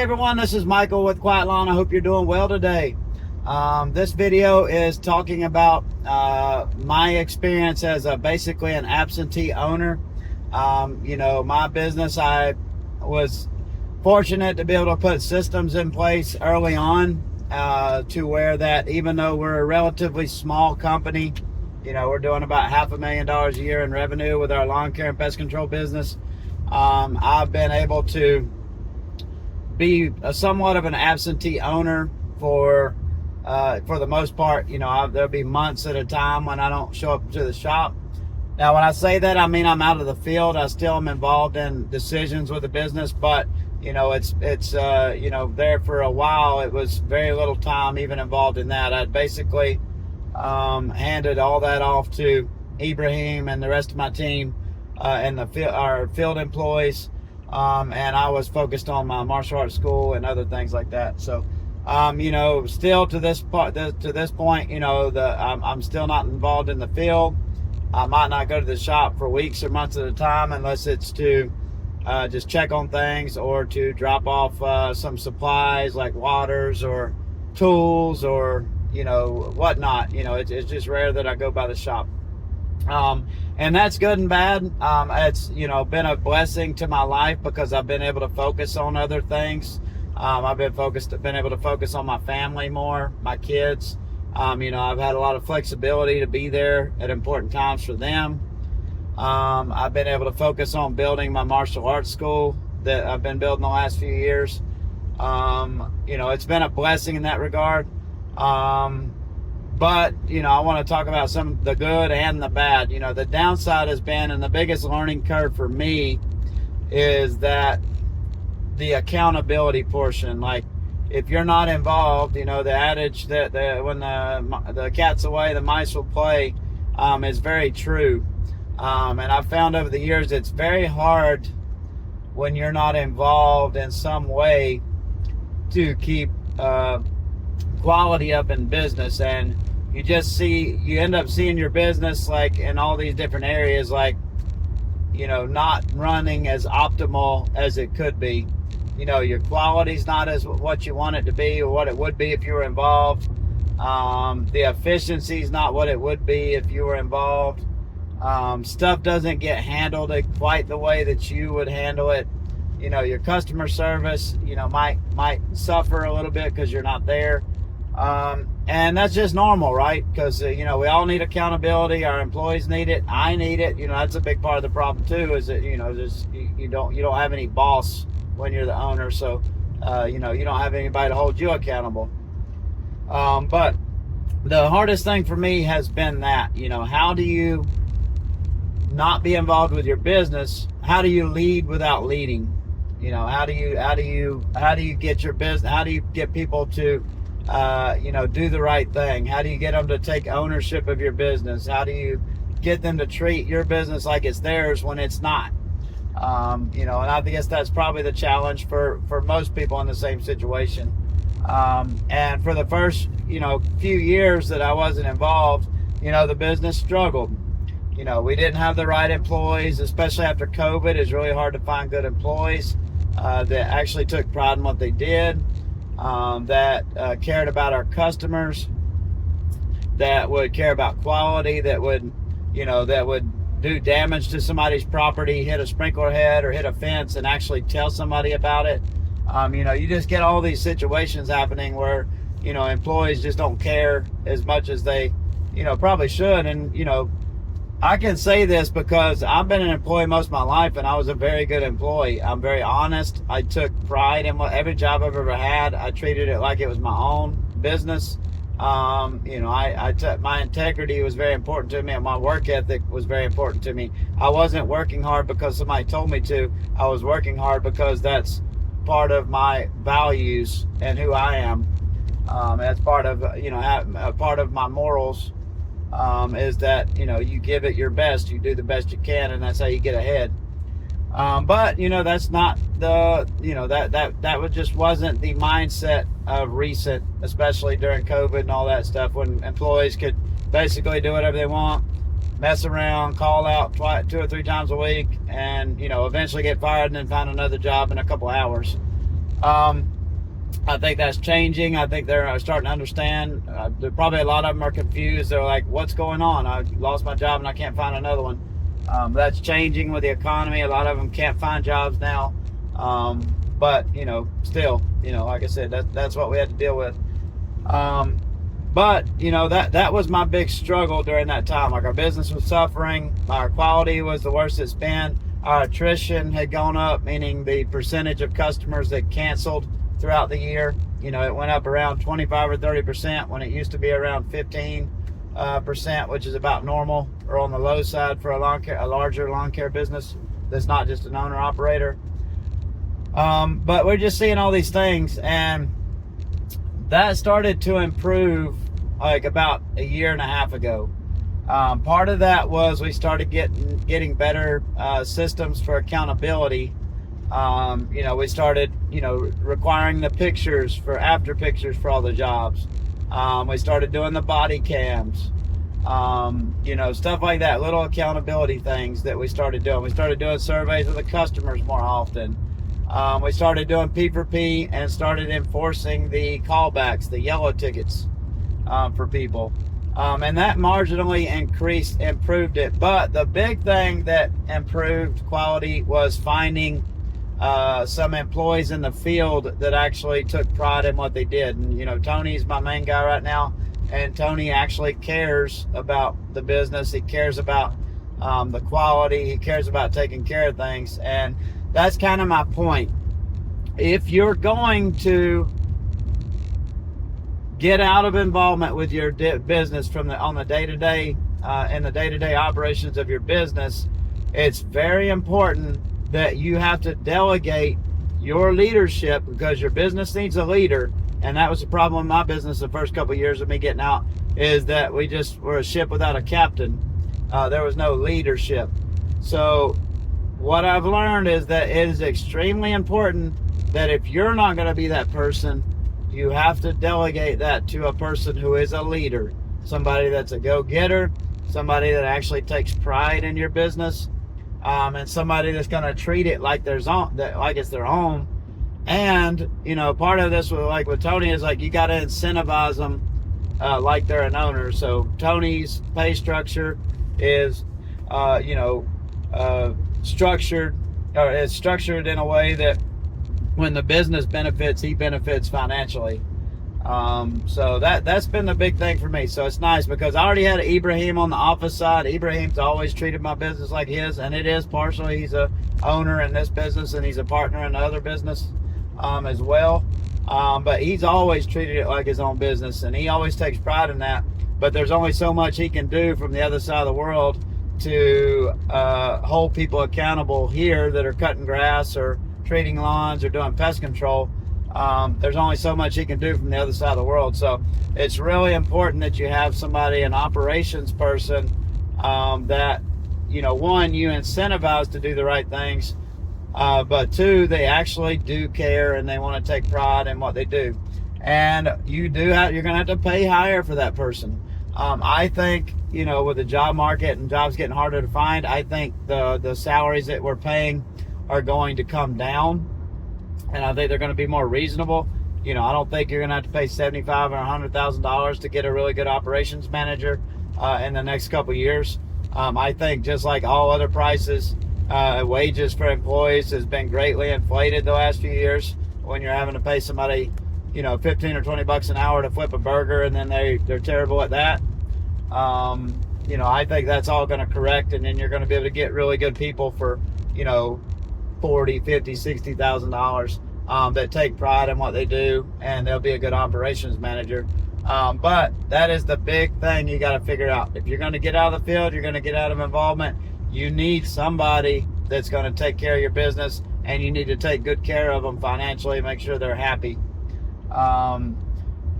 everyone, this is Michael with Quiet Lawn. I hope you're doing well today. This video is talking about my experience as basically an absentee owner. My business, I was fortunate to be able to put systems in place early on to where that even though we're a relatively small company, we're doing about $500,000 a year in revenue with our lawn care and pest control business. I've been able to be somewhat of an absentee owner for the most part. There'll be months at a time when I don't show up to the shop. Now, when I say that, I mean I'm out of the field. I still am involved in decisions with the business, but it's there for a while. It was very little time even involved in that. I'd basically handed all that off to Ibrahim and the rest of my team and our field employees. And I was focused on my martial arts school and other things like that. So, still to this point, I'm still not involved in the field. I might not go to the shop for weeks or months at a time unless it's to just check on things or to drop off some supplies like waters or tools or, whatnot. It's just rare that I go by the shop. And that's good and bad. It's, been a blessing to my life because I've been able to focus on other things. I've been able to focus on my family more, my kids. I've had a lot of flexibility to be there at important times for them. I've been able to focus on building my martial arts school that I've been building the last few years. It's been a blessing in that regard. But, I want to talk about some of the good and the bad. The downside has been, and the biggest learning curve for me is that the accountability portion. Like, if you're not involved, the adage that when the cat's away, the mice will play is very true. And I've found over the years it's very hard when you're not involved in some way to keep quality up in business. And you end up seeing your business like in all these different areas, like, not running as optimal as it could be. Your quality's not as what you want it to be or what it would be if you were involved. The efficiency's not what it would be if you were involved. Stuff doesn't get handled quite the way that you would handle it. Your customer service, might suffer a little bit because you're not there. And that's just normal, right? Because, we all need accountability. Our employees need it. I need it. That's a big part of the problem too, is that, you don't have any boss when you're the owner. So, you don't have anybody to hold you accountable. But the hardest thing for me has been that, how do you not be involved with your business? How do you lead without leading? How do you get your business? How do you get people to do the right thing? How do you get them to take ownership of your business? How do you get them to treat your business like it's theirs when it's not? And I guess that's probably the challenge for most people in the same situation. And for the first, few years that I wasn't involved, the business struggled. We didn't have the right employees, especially after COVID. It's really hard to find good employees that actually took pride in what they did. That cared about our customers, that would care about quality, that would do damage to somebody's property, hit a sprinkler head or hit a fence and actually tell somebody about it. You just get all these situations happening where, employees just don't care as much as they, probably should. And, I can say this because I've been an employee most of my life and I was a very good employee. I'm very honest. I took pride in every job I've ever had. I treated it like it was my own business. My integrity was very important to me and my work ethic was very important to me. I wasn't working hard because somebody told me to. I was working hard because that's part of my values and who I am. That's part of, part of my morals. Is that, you give it your best, you do the best you can, and that's how you get ahead. But, that's not the, that just wasn't the mindset of recent, especially during COVID and all that stuff, when employees could basically do whatever they want, mess around, call out 2 or 3 times a week, and, eventually get fired and then find another job in a couple hours. I think that's changing. I think they're starting to understand. Probably a lot of them are confused. They're like, what's going on? I lost my job and I can't find another one. That's changing with the economy. A lot of them can't find jobs now. But, still, like I said, that's what we had to deal with. But, that was my big struggle during that time. Like, our business was suffering. Our quality was the worst it's been. Our attrition had gone up, meaning the percentage of customers that canceled throughout the year. It went up around 25 or 30% when it used to be around 15%, which is about normal or on the low side for a larger lawn care business that's not just an owner operator. But we're just seeing all these things, and that started to improve like about a year and a half ago. Part of that was we started getting better systems for accountability. We started, requiring the pictures after pictures for all the jobs. We started doing the body cams, stuff like that, little accountability things that we started doing. We started doing surveys of the customers more often. We started doing P for P and started enforcing the callbacks, the yellow tickets for people. And that marginally improved it. But the big thing that improved quality was finding some employees in the field that actually took pride in what they did. And, Tony's my main guy right now. And Tony actually cares about the business. He cares about the quality. He cares about taking care of things. And that's kind of my point. If you're going to get out of involvement with your business on the day-to-day in the day-to-day operations of your business, it's very important that you have to delegate your leadership, because your business needs a leader. And that was the problem in my business the first couple of years of me getting out, is that we just were a ship without a captain. There was no leadership. So what I've learned is that it is extremely important that if you're not going to be that person, you have to delegate that to a person who is a leader, somebody that's a go-getter, somebody that actually takes pride in your business, and somebody that's going to treat it like it's their own. And part of this with Tony is like, you got to incentivize them like they're an owner. So Tony's pay structure is structured in a way that when the business benefits, he benefits financially. So that's been the big thing for me. So it's nice because I already had Ibrahim on the office side. Ibrahim's always treated my business like his, and it is partially he's a owner in this business and he's a partner in the other business as well. But he's always treated it like his own business, and he always takes pride in that. But there's only so much he can do from the other side of the world to hold people accountable here that are cutting grass or treating lawns or doing pest control. There's only so much he can do from the other side of the world. So it's really important that you have somebody, an operations person, that, one, you incentivize to do the right things, but two, they actually do care and they want to take pride in what they do. And you're going to have to pay higher for that person. I think, with the job market and jobs getting harder to find, I think the salaries that we're paying are going to come down, and I think they're going to be more reasonable. I don't think you're going to have to pay $75,000 or $100,000 to get a really good operations manager in the next couple of years. I think just like all other prices, wages for employees has been greatly inflated the last few years. When you're having to pay somebody, 15 or 20 bucks an hour to flip a burger, and then they're terrible at that. I think that's all going to correct, and then you're going to be able to get really good people for, $40,000, $50,000, $60,000 that take pride in what they do, and they'll be a good operations manager. But that is the big thing you got to figure out. If you're going to get out of the field, you're going to get out of involvement, you need somebody that's going to take care of your business, and you need to take good care of them financially, make sure they're happy.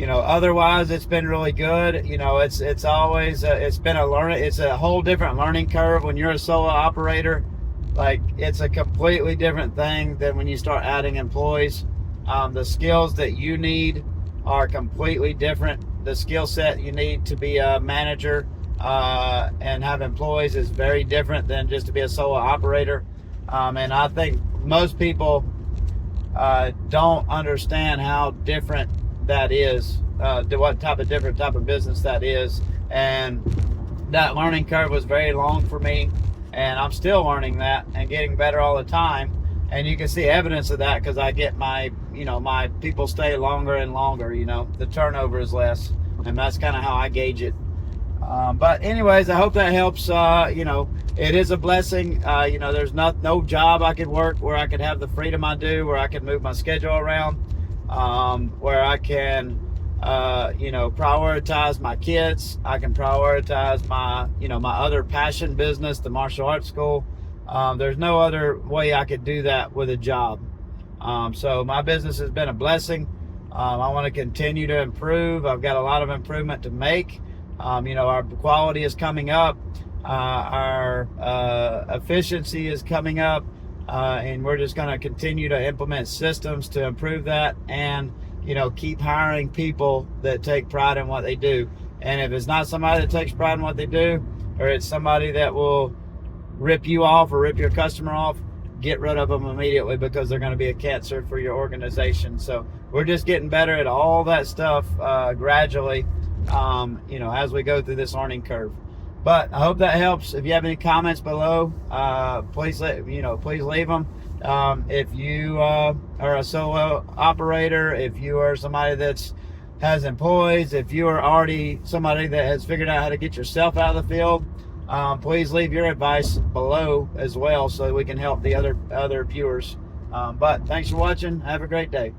Otherwise it's been really good. It's always it's been it's a whole different learning curve when you're a solo operator. Like, it's a completely different thing than when you start adding employees. The skills that you need are completely different. The skill set you need to be a manager and have employees is very different than just to be a solo operator. And I think most people don't understand how different that is, what different type of business that is. And that learning curve was very long for me, and I'm still learning that and getting better all the time. And you can see evidence of that because I get my people stay longer and longer. The turnover is less, and that's kind of how I gauge it. But anyways, I hope that helps. It is a blessing. There's no job I could work where I could have the freedom I do, where I can move my schedule around, where I can, prioritize my kids. I can prioritize my other passion business, the martial arts school. There's no other way I could do that with a job. So my business has been a blessing. I want to continue to improve. I've got a lot of improvement to make. Our quality is coming up. Our efficiency is coming up. And we're just going to continue to implement systems to improve that, and keep hiring people that take pride in what they do. And if it's not somebody that takes pride in what they do, or it's somebody that will rip you off or rip your customer off, get rid of them immediately, because they're going to be a cancer for your organization. So we're just getting better at all that stuff gradually, as we go through this learning curve. But I hope that helps. If you have any comments below, please leave them. If you are a solo operator, if you are somebody that has employees, if you are already somebody that has figured out how to get yourself out of the field, please leave your advice below as well, so that we can help the other viewers. But thanks for watching. Have a great day.